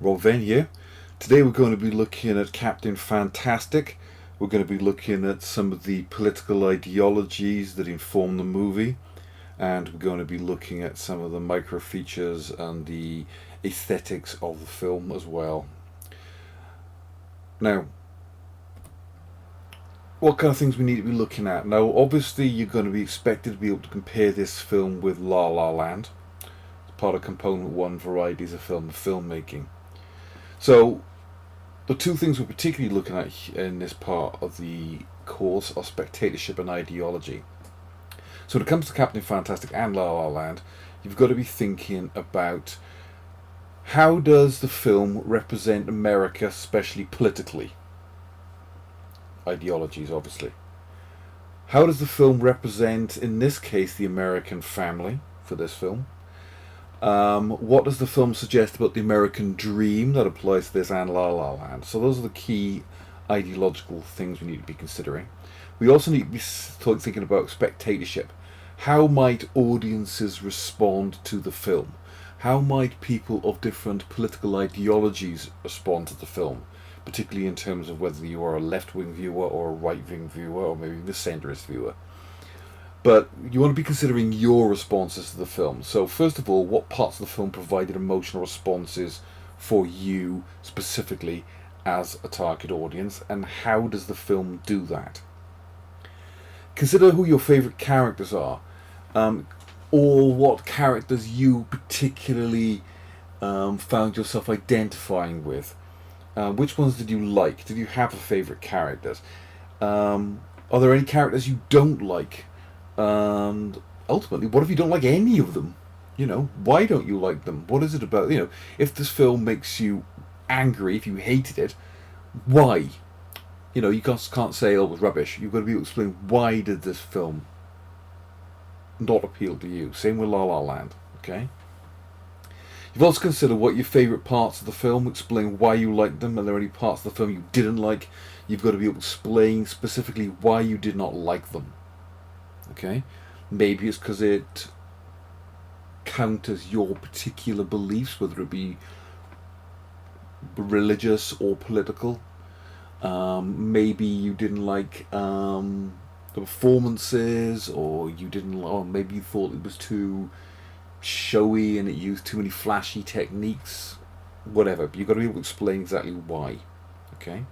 Rob Venn here. Today we're going to be looking at Captain Fantastic. We're going to be looking at some of the political ideologies that inform the movie, and we're going to be looking at some of the micro features and the aesthetics of the film as well. Now, what kind of things we need to be looking at? Now, obviously, you're going to be expected to be able to compare this film with La La Land. It's part of Component 1 Varieties of Film filmmaking. So, the two things we're particularly looking at in this part of the course are spectatorship and ideology. So when it comes to Captain Fantastic and La La Land, you've got to be thinking about how does the film represent America, especially politically? Ideologies, obviously. How does the film represent, in this case, the American family for this film? What does the film suggest about the American dream that applies to this and La La Land? So those are the key ideological things we need to be considering. We also need to be thinking about spectatorship. How might audiences respond to the film? How might people of different political ideologies respond to the film? Particularly in terms of whether you are a left-wing viewer or a right-wing viewer or maybe the centrist viewer. But you want to be considering your responses to the film. So first of all, what parts of the film provided emotional responses for you specifically as a target audience, and how does the film do that? Consider who your favourite characters are, or what characters you particularly found yourself identifying with. Which ones did you like? Did you have a favourite characters? Are there any characters you don't like? And ultimately, what if you don't like any of them? Why don't you like them? What is it about? If this film makes you angry, if you hated it, why? You can't say, oh, it was rubbish. You've got to be able to explain why did this film not appeal to you. Same with La La Land, okay? You've also considered what your favourite parts of the film, explain why you liked them. Are there any parts of the film you didn't like? You've got to be able to explain specifically why you did not like them. Okay, maybe it's because it counters your particular beliefs, whether it be religious or political. Maybe you didn't like the performances, or you didn't, or maybe you thought it was too showy and it used too many flashy techniques. Whatever, but you've got to be able to explain exactly why. Okay.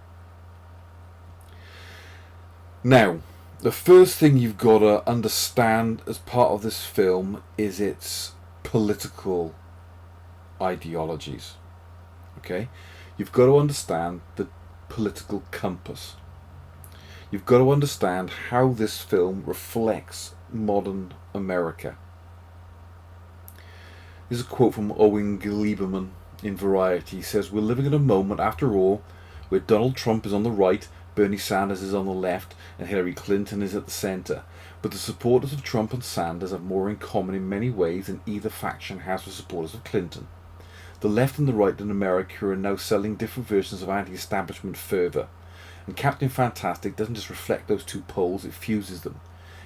Now, the first thing you've got to understand as part of this film is its political ideologies. Okay? You've got to understand the political compass. You've got to understand how this film reflects modern America. This is a quote from Owen Gleiberman in Variety. He says, "We're living in a moment, after all, where Donald Trump is on the right, Bernie Sanders is on the left, and Hillary Clinton is at the centre. But the supporters of Trump and Sanders have more in common in many ways than either faction has with supporters of Clinton. The left and the right in America are now selling different versions of anti-establishment fervour. And Captain Fantastic doesn't just reflect those two poles, it fuses them.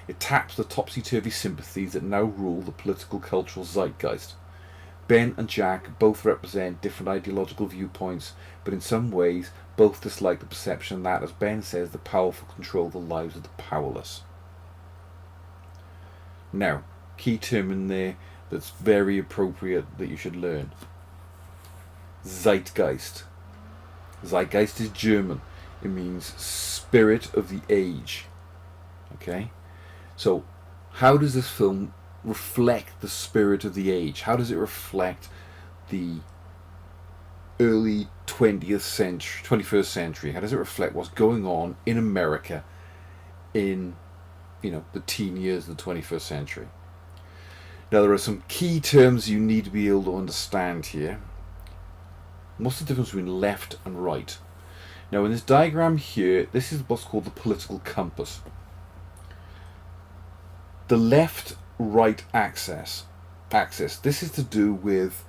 It taps the topsy-turvy sympathies that now rule the political cultural zeitgeist. Ben and Jack both represent different ideological viewpoints, but in some ways both dislike the perception that, as Ben says, the powerful control the lives of the powerless." Now, key term in there that's very appropriate that you should learn. Zeitgeist. Zeitgeist is German. It means spirit of the age. Okay? So, how does this film reflect the spirit of the age? How does it reflect the early 21st century? How does it reflect what's going on in America in, the teen years of the 21st century? Now, there are some key terms you need to be able to understand here. What's the difference between left and right? Now, in this diagram here, this is what's called the political compass. The left-right axis, this is to do with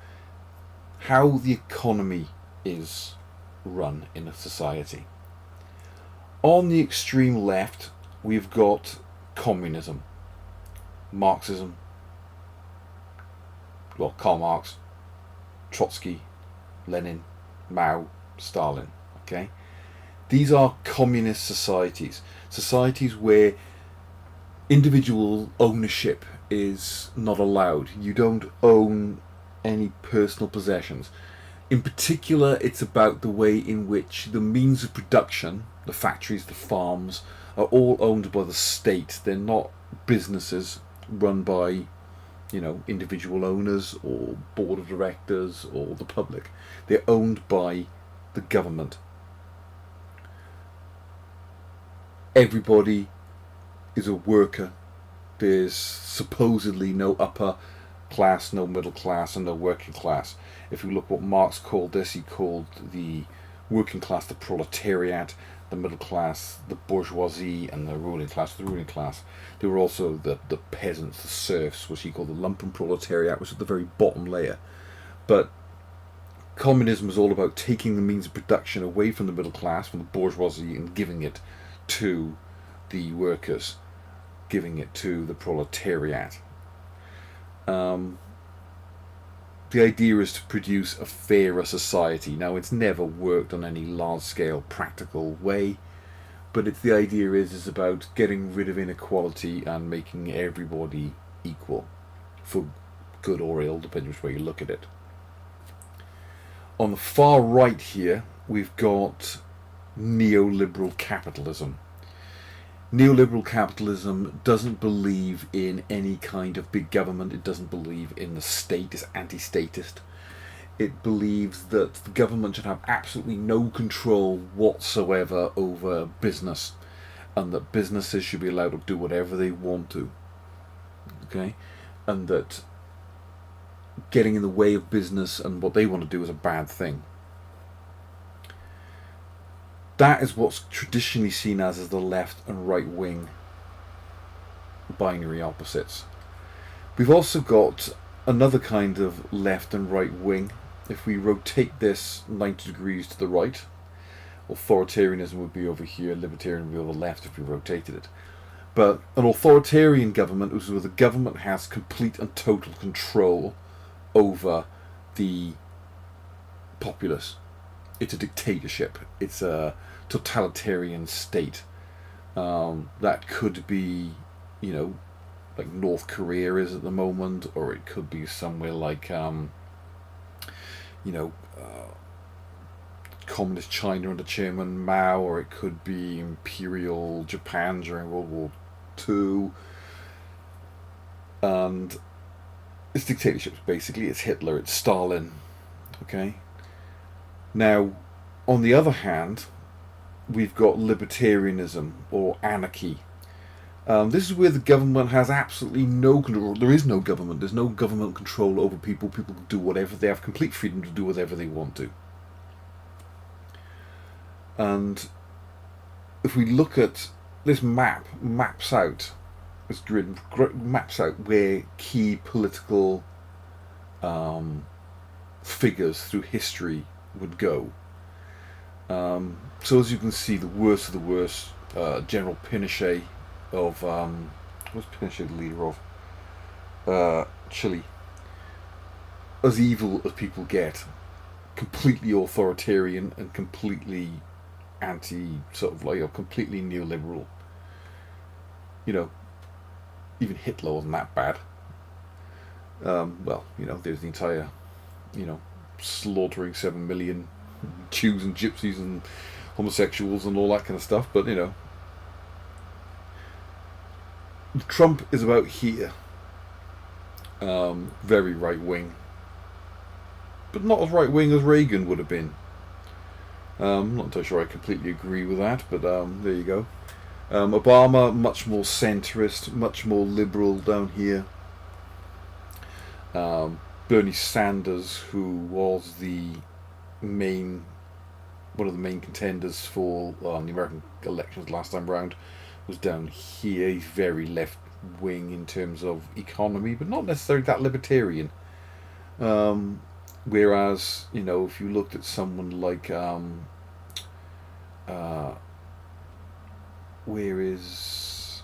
how the economy is run in a society. On the extreme left, we've got communism, Marxism, Karl Marx, Trotsky, Lenin, Mao, Stalin. Okay, these are communist societies, societies where individual ownership is not allowed. You don't own any personal possessions. In particular, it's about the way in which the means of production, the factories, the farms, are all owned by the state. They're not businesses run by, individual owners or board of directors or the public. They're owned by the government. Everybody is a worker. There's supposedly no upper class, no middle class, and no working class. If you look what Marx called this, he called the working class the proletariat, the middle class the bourgeoisie, and the ruling class the ruling class. There were also the peasants, the serfs, which he called the lumpen proletariat, which is the very bottom layer. But communism is all about taking the means of production away from the middle class, from the bourgeoisie, and giving it to the workers, giving it to the proletariat. The idea is to produce a fairer society. Now, it's never worked on any large-scale practical way, but the idea is about getting rid of inequality and making everybody equal, for good or ill, depending which way you look at it. On the far right here, we've got neoliberal capitalism. Neoliberal capitalism doesn't believe in any kind of big government. It doesn't believe in the state. It's anti-statist. It believes that the government should have absolutely no control whatsoever over business, and that businesses should be allowed to do whatever they want to. Okay? And that getting in the way of business and what they want to do is a bad thing. That is what's traditionally seen as the left and right wing binary opposites. We've also got another kind of left and right wing. If we rotate this 90 degrees to the right, authoritarianism would be over here, libertarian would be over the left if we rotated it. But an authoritarian government is where the government has complete and total control over the populace. It's a dictatorship. It's a totalitarian state. That could be, like North Korea is at the moment, or it could be somewhere like, communist China under Chairman Mao, or it could be Imperial Japan during World War II. And it's dictatorships, basically. It's Hitler, it's Stalin. Okay? Now, on the other hand, we've got libertarianism or anarchy. This is where the government has absolutely no control. There is no government. There's no government control over people. People can do whatever. They have complete freedom to do whatever they want to. And if we look at this maps out this grid, maps out where key political figures through history would go. So as you can see, the worst of the worst, General Pinochet of what's Pinochet the leader of? Chile. As evil as people get, completely authoritarian and completely completely neoliberal. Even Hitler wasn't that bad. There's the entire, slaughtering 7 million Jews and gypsies and homosexuals and all that kind of stuff, but Trump is about here. Very right wing, but not as right wing as Reagan would have been. I'm not entirely sure I completely agree with that, but there you go. Obama, much more centrist, much more liberal down here. Bernie Sanders, who was one of the main contenders for the American elections last time round, was down here. He's very left wing in terms of economy, but not necessarily that libertarian. Whereas, if you looked at someone like where is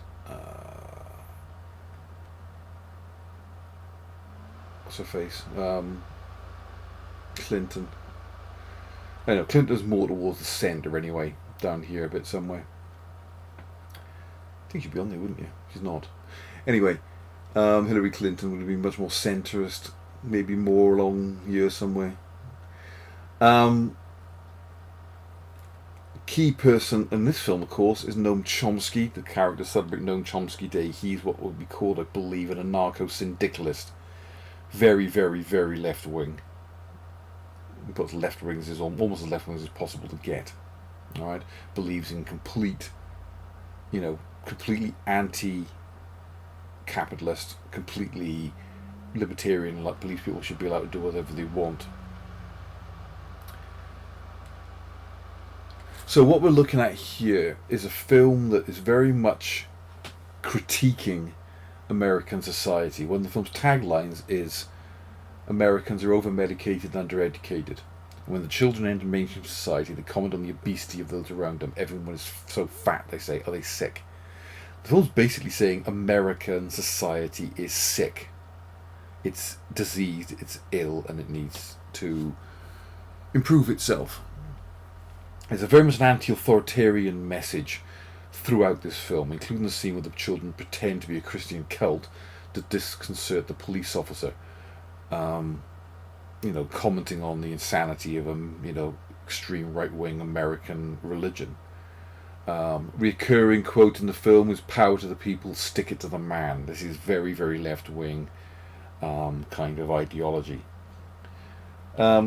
what's her face? Clinton. I know Clinton's more towards the centre anyway, down here a bit somewhere. I think she'd be on there, wouldn't you? She's not. Anyway, Hillary Clinton would have been much more centrist, maybe more along here somewhere. Um, Key person in this film, of course, is Noam Chomsky. The character celebrating Noam Chomsky Day. He's what would be called, I believe, an anarcho-syndicalist. Very, very, very left wing. But left wings is almost as left wing as possible to get. All right, believes in completely anti-capitalist, completely libertarian. Like believes people should be allowed to do whatever they want. So what we're looking at here is a film that is very much critiquing American society. One of the film's taglines is Americans are over-medicated and undereducated. When the children enter mainstream society, they comment on the obesity of those around them. Everyone is so fat, they say. Are they sick? The film's basically saying American society is sick. It's diseased, it's ill, and it needs to improve itself. There's a very much an anti-authoritarian message throughout this film, including the scene where the children pretend to be a Christian cult to disconcert the police officer. Commenting on the insanity of extreme right-wing American religion. Recurring quote in the film is "Power to the people, stick it to the man." This is very, very left-wing kind of ideology.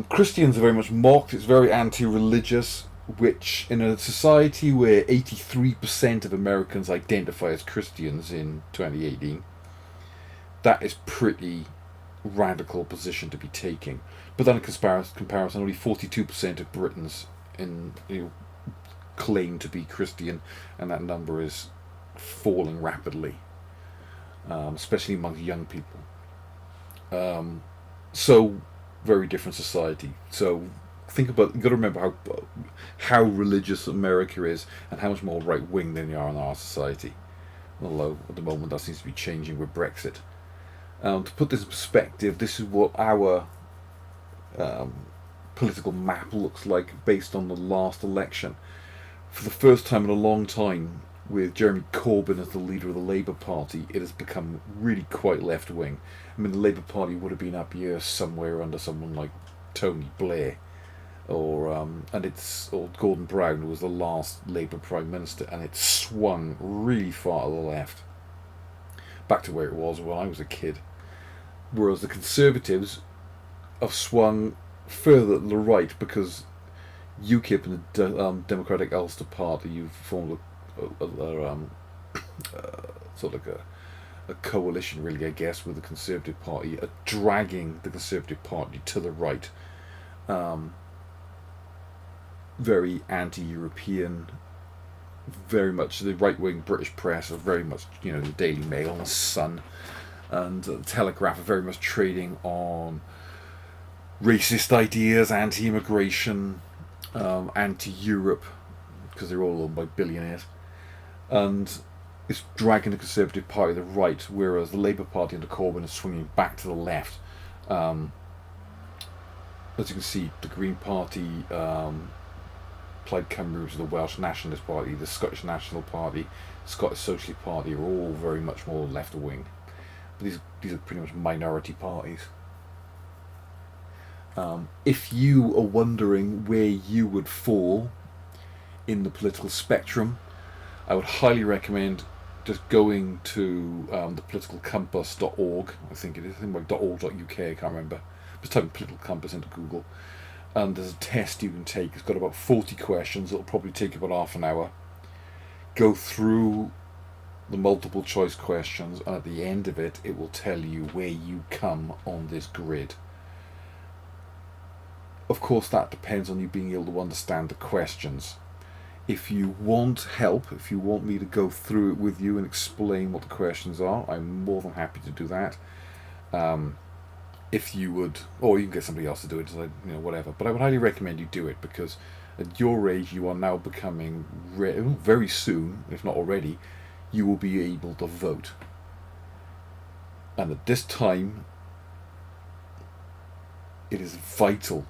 Christians are very much mocked. It's very anti-religious, which in a society where 83% of Americans identify as Christians in 2018, that is pretty radical position to be taking. But then in comparison, only 42% of Britons claim to be Christian, and that number is falling rapidly, especially among young people. So very different society. So think about, you've got to remember how religious America is and how much more right wing than they are in our society. Although at the moment that seems to be changing with Brexit. To put this in perspective, this is what our political map looks like based on the last election. For the first time in a long time, with Jeremy Corbyn as the leader of the Labour Party, it has become really quite left wing. I mean, the Labour Party would have been up here somewhere under someone like Tony Blair, or Gordon Brown, who was the last Labour Prime Minister, and it swung really far to the left, back to where it was when I was a kid. Whereas the Conservatives have swung further to the right because UKIP and the Democratic Ulster Party, you've formed sort of like a coalition, really, I guess, with the Conservative Party, are dragging the Conservative Party to the right. Very anti-European, very much the right-wing British press are very much, the Daily Mail and the Sun and the Telegraph are very much trading on racist ideas, anti-immigration, anti-Europe, because they're all owned by billionaires, and it's dragging the Conservative Party to the right, whereas the Labour Party under Corbyn is swinging back to the left. As you can see, the Green Party, Plaid Cymru, which is the Welsh Nationalist Party, the Scottish National Party, Scottish Socialist Party, are all very much more left-wing. But these are pretty much minority parties. If you are wondering where you would fall in the political spectrum, I would highly recommend just going to thepoliticalcompass.org, I think it is, .org.uk, I can't remember. Just type in Political Compass into Google, and there's a test you can take. It's got about 40 questions. It'll probably take you about half an hour. Go through the multiple choice questions, and at the end of it, it will tell you where you come on this grid. Of course, that depends on you being able to understand the questions. If you want help, if you want me to go through it with you and explain what the questions are, I'm more than happy to do that. If you would, or you can get somebody else to do it, whatever. But I would highly recommend you do it, because at your age, you are now becoming, very soon, if not already, you will be able to vote. And at this time, it is vital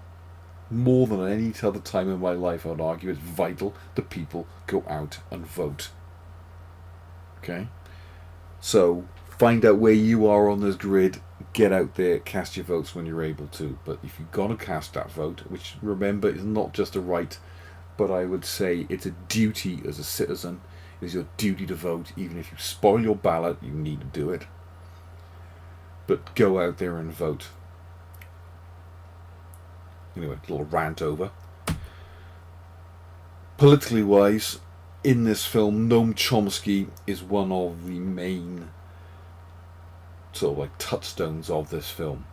More than any other time in my life, I would argue it's vital that people go out and vote. Okay? So, find out where you are on this grid, get out there, cast your votes when you're able to. But if you're going to cast that vote, which remember is not just a right, but I would say it's a duty as a citizen, it is your duty to vote. Even if you spoil your ballot, you need to do it. But go out there and vote. Anyway, a little rant over. Politically wise, in this film, Noam Chomsky is one of the main sort of like touchstones of this film.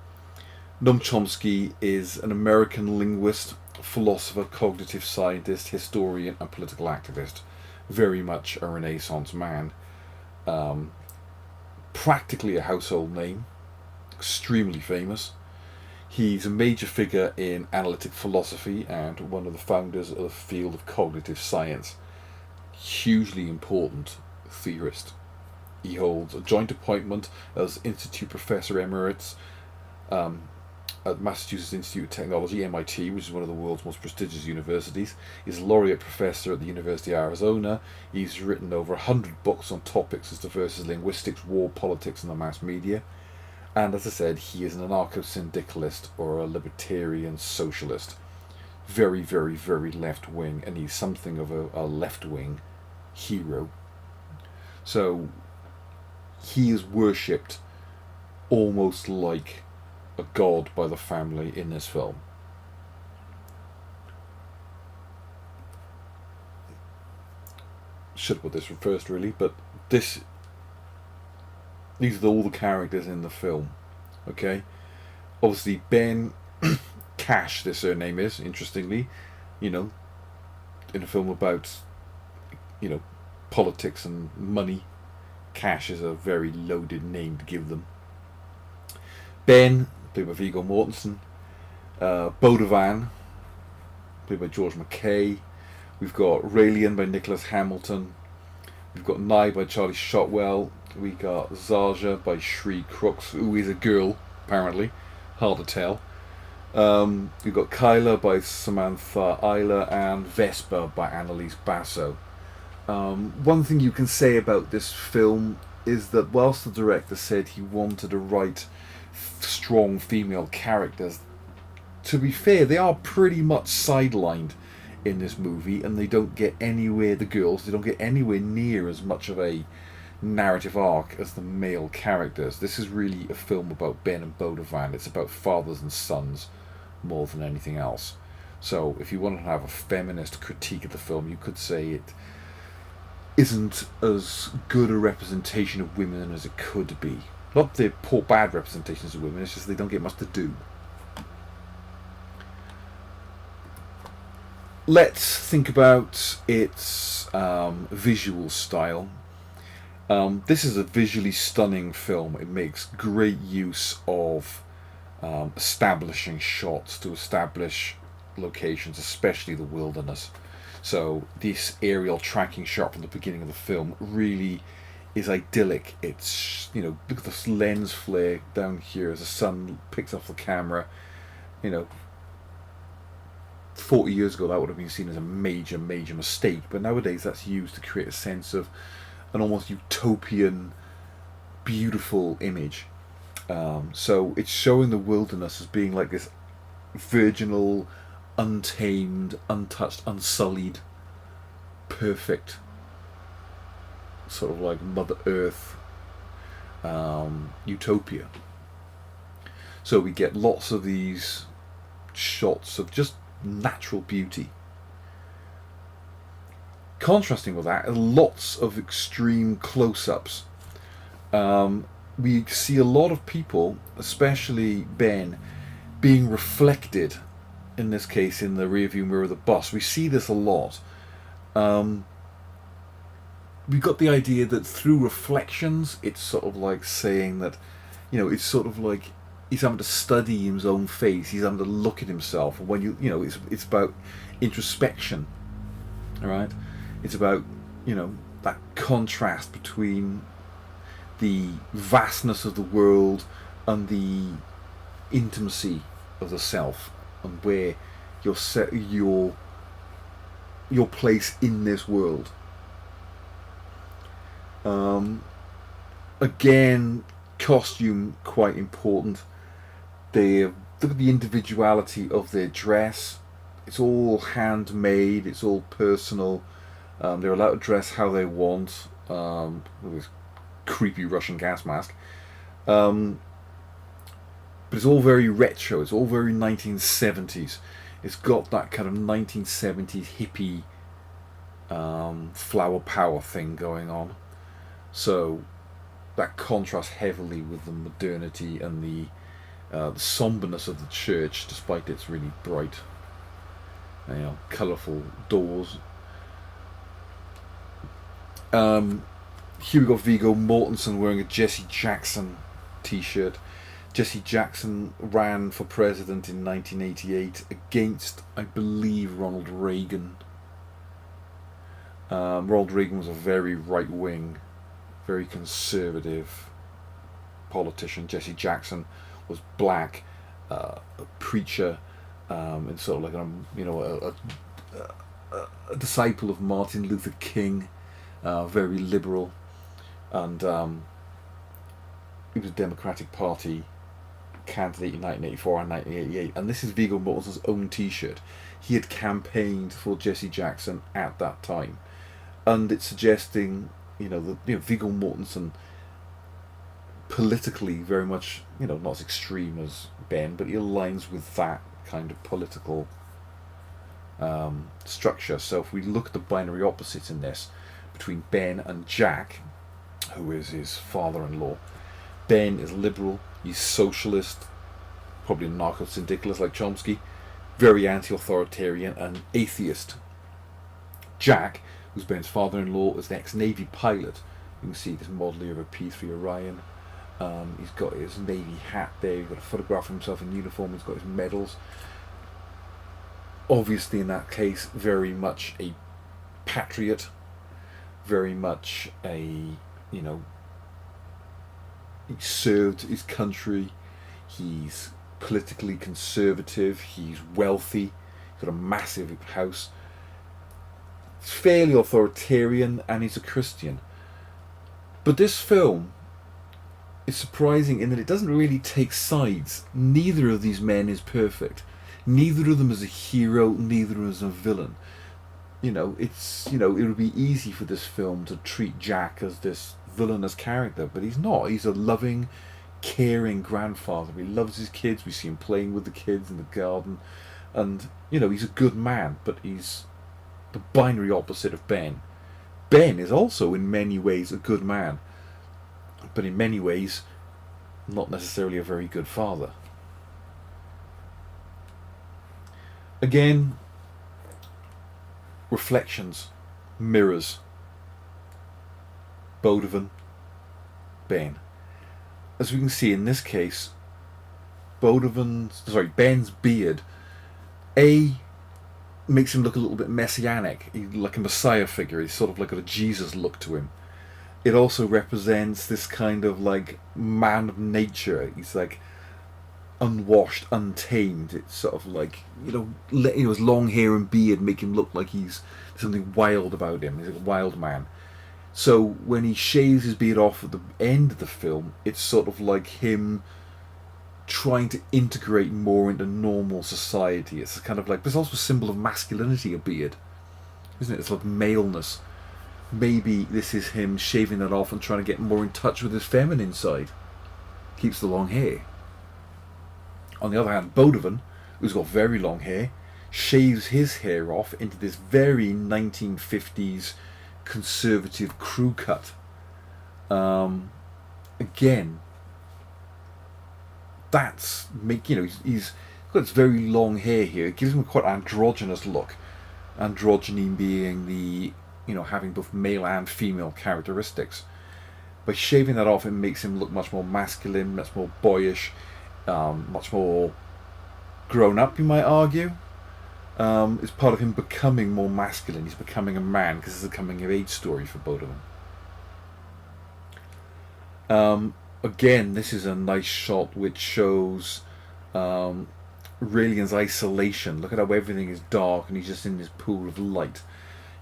Noam Chomsky is an American linguist, philosopher, cognitive scientist, historian, and political activist. Very much a Renaissance man. Practically a household name. Extremely famous. He's a major figure in analytic philosophy and one of the founders of the field of cognitive science. Hugely important theorist. He holds a joint appointment as Institute Professor Emeritus at Massachusetts Institute of Technology, MIT, which is one of the world's most prestigious universities. He's a laureate professor at the University of Arizona. He's written over 100 books on topics as diverse as linguistics, war, politics, and the mass media. And as I said, he is an anarcho-syndicalist or a libertarian socialist. Very, very, very left-wing, and he's something of a left-wing hero. So he is worshipped almost like a god by the family in this film. Should have put this first, really, but these are all the characters in the film. Okay? Obviously, Ben Cash, their surname is, interestingly, in a film about, politics and money, Cash is a very loaded name to give them. Ben, played by Viggo Mortensen. Bodovan, played by George McKay. We've got Raelian by Nicholas Hamilton. We've got Nye by Charlie Shotwell. We got Zarja by Shree Crooks, who is a girl, apparently. Hard to tell. We've got Kyla by Samantha Isla and Vespa by Annalise Basso. One thing you can say about this film is that whilst the director said he wanted to write strong female characters, to be fair, they are pretty much sidelined in this movie, and they don't get anywhere, the girls, they don't get anywhere near as much of a narrative arc as the male characters. This is really a film about Ben and Bodovan. It's about fathers and sons more than anything else. So if you want to have a feminist critique of the film, you could say it isn't as good a representation of women as it could be. Not the poor bad representations of women, it's just they don't get much to do. Let's think about its visual style. This is a visually stunning film. It makes great use of establishing shots to establish locations, especially the wilderness. So this aerial tracking shot from the beginning of the film really is idyllic. It's, look at this lens flare down here as the sun picks up the camera. 40 years ago that would have been seen as a major, major mistake, but nowadays that's used to create a sense of an almost utopian, beautiful image. So it's showing the wilderness as being like this virginal, untamed, untouched, unsullied, perfect, sort of like Mother Earth utopia. So we get lots of these shots of just natural beauty. Contrasting with that, lots of extreme close-ups. We see a lot of people, especially Ben, being reflected, in this case in the rearview mirror of the bus. We see this a lot. We got the idea that through reflections, it's sort of like saying that, it's sort of like he's having to study his own face. He's having to look at himself. And when it's about introspection. All right, it's about that contrast between the vastness of the world and the intimacy of the self, and where your place in this world. Um, Again, costume quite important. They look at the individuality of their dress. It's all handmade. It's all personal. They're allowed to dress how they want. With this creepy Russian gas mask. Um, but it's all very retro. It's all very 1970s. It's got that kind of 1970s hippie flower power thing going on. So that contrasts heavily with the modernity and the somberness of the church, despite its really bright, colourful doors. Here we got Viggo Mortensen wearing a Jesse Jackson t-shirt. Jesse Jackson ran for president in 1988 against, I believe, Ronald Reagan. Ronald Reagan was a very right-wing, very conservative politician. Jesse Jackson was black, a preacher, and sort of like a disciple of Martin Luther King, very liberal, and he was a Democratic Party candidate in 1984 and 1988. And this is Viggo Mortensen's own T-shirt. He had campaigned for Jesse Jackson at that time, and it's suggesting, that Viggo Mortensen politically very much, not as extreme as Ben, but he aligns with that kind of political structure. So if we look at the binary opposites in this between Ben and Jack, who is his father-in-law, Ben is liberal, he's socialist, probably anarcho-syndicalist like Chomsky, very anti-authoritarian and atheist. Jack, who's Ben's father-in-law, is an ex-Navy pilot. You can see this model here of a P-3 Orion. He's got his Navy hat there, he's got a photograph of himself in uniform, he's got his medals. Obviously in that case, very much a patriot, very much a, he served his country, he's politically conservative, he's wealthy, he's got a massive house, he's fairly authoritarian, and he's a Christian. But this film is surprising in that it doesn't really take sides. Neither of these men is perfect. Neither of them is a hero, neither is a villain. It would be easy for this film to treat Jack as this villainous character, but he's not. He's a loving, caring grandfather. He loves his kids. We see him playing with the kids in the garden, and he's a good man, but he's the binary opposite of Ben. Ben is also in many ways a good man, but in many ways not necessarily a very good father. Again, reflections, mirrors. Bodovan, Ben. As we can see in this case, Ben's beard, makes him look a little bit messianic, like a messiah figure. He's sort of like got a Jesus look to him. It also represents this kind of like man of nature. He's like unwashed, untamed. It's sort of like, his long hair and beard make him look like he's something wild about him. He's like a wild man. So when he shaves his beard off at the end of the film, it's sort of like him trying to integrate more into normal society. It's kind of like, there's also a symbol of masculinity, a beard, isn't it? It's like maleness. Maybe this is him shaving that off and trying to get more in touch with his feminine side. Keeps the long hair. On the other hand, Bodovan, who's got very long hair, shaves his hair off into this very 1950s conservative crew cut. Again, that's he's got this very long hair here. It gives him a quite androgynous look. Androgyny being the having both male and female characteristics. By shaving that off, it makes him look much more masculine, much more boyish, much more grown up, you might argue. It's part of him becoming more masculine. He's becoming a man, because it's a coming of age story for both of them. Again, this is a nice shot which shows Aurelian's isolation. Look at how everything is dark and he's just in this pool of light.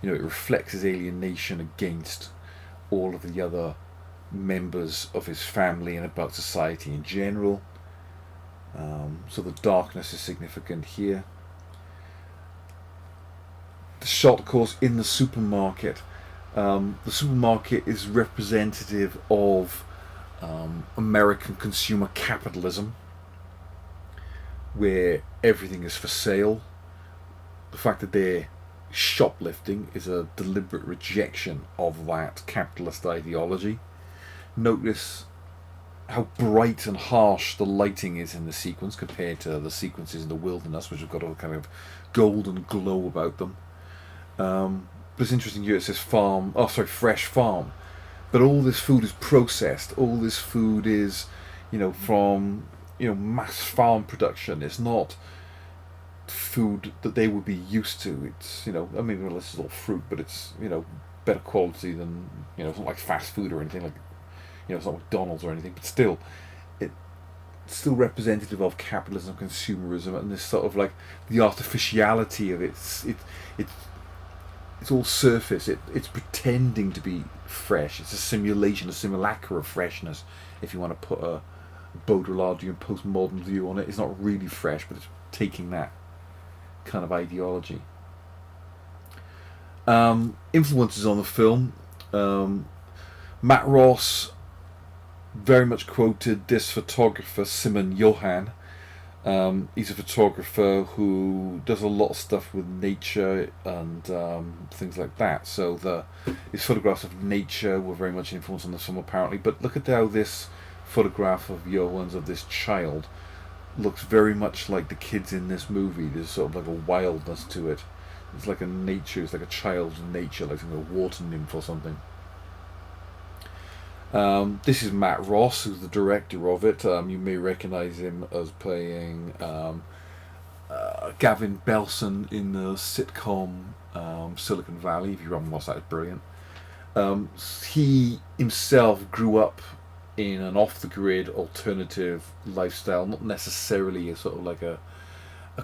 You know, it reflects his alienation against all of the other members of his family and about society in general. So the darkness is significant here. The shot, of course, in the supermarket. The supermarket is representative of American consumer capitalism, where everything is for sale. The fact that they're shoplifting is a deliberate rejection of that capitalist ideology. Notice how bright and harsh the lighting is in the sequence compared to the sequences in the wilderness, which have got a kind of golden glow about them. But it's interesting here, it says fresh farm. But all this food is processed. All this food is, from, mass farm production. It's not food that they would be used to. It's, this is all fruit, but it's, better quality than, it's not like fast food or anything like, it's not McDonald's or anything, but still, it's still representative of capitalism, consumerism, and this sort of like the artificiality of it. It's all surface. It's pretending to be fresh. It's a simulation, a simulacra of freshness. If you want to put a Baudrillardian postmodern view on it, it's not really fresh, but it's taking that kind of ideology. Influences on the film. Matt Ross very much quoted this photographer, Simon Johann. He's a photographer who does a lot of stuff with nature and things like that. So his photographs of nature were very much influenced on the film, apparently. But look at how this photograph of Johann's of this child looks very much like the kids in this movie. There's sort of like a wildness to it. It's like it's like a child's nature, like a water nymph or something. This is Matt Ross, who's the director of it. You may recognise him as playing Gavin Belson in the sitcom Silicon Valley. If you haven't watched that, it's brilliant. He himself grew up in an off-the-grid alternative lifestyle, not necessarily a sort of like a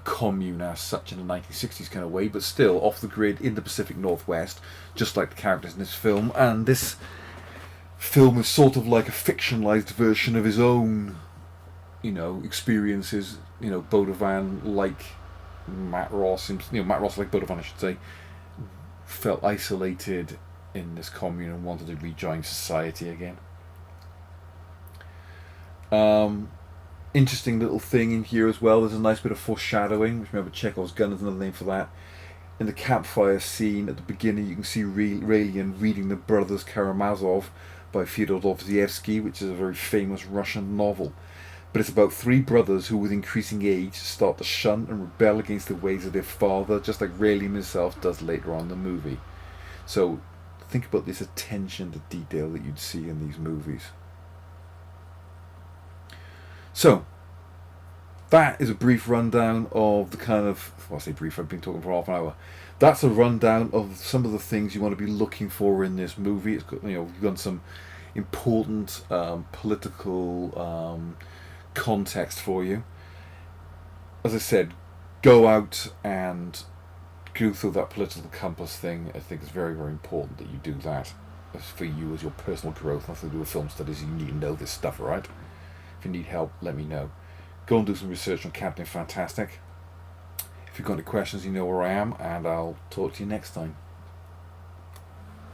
commune as such in the 1960s kind of way, but still off-the-grid in the Pacific Northwest, just like the characters in this film. And this film is sort of like a fictionalized version of his own, experiences. Baudouin, like Matt Ross, Matt Ross, like Baudouin, I should say, felt isolated in this commune and wanted to rejoin society again. Interesting little thing in here as well. There's a nice bit of foreshadowing. Remember, Chekhovs Gun is another name for that. In the campfire scene at the beginning, you can see Raelian reading The Brothers Karamazov by Fyodor Dostoevsky, which is a very famous Russian novel. But it's about three brothers who, with increasing age, start to shun and rebel against the ways of their father, just like Raelian himself does later on in the movie. So think about this attention to detail that you'd see in these movies. So that is a brief rundown of the kind of, I say brief, I've been talking for half an hour. That's a rundown of some of the things you want to be looking for in this movie. It's got, we've got some important political context for you. As I said, go out and go through that political compass thing. I think it's very, very important that you do that for you as your personal growth. Nothing to do with film studies. You need to know this stuff, right? If you need help, let me know. Go and do some research on Captain Fantastic. If you've got any questions, you know where I am, and I'll talk to you next time.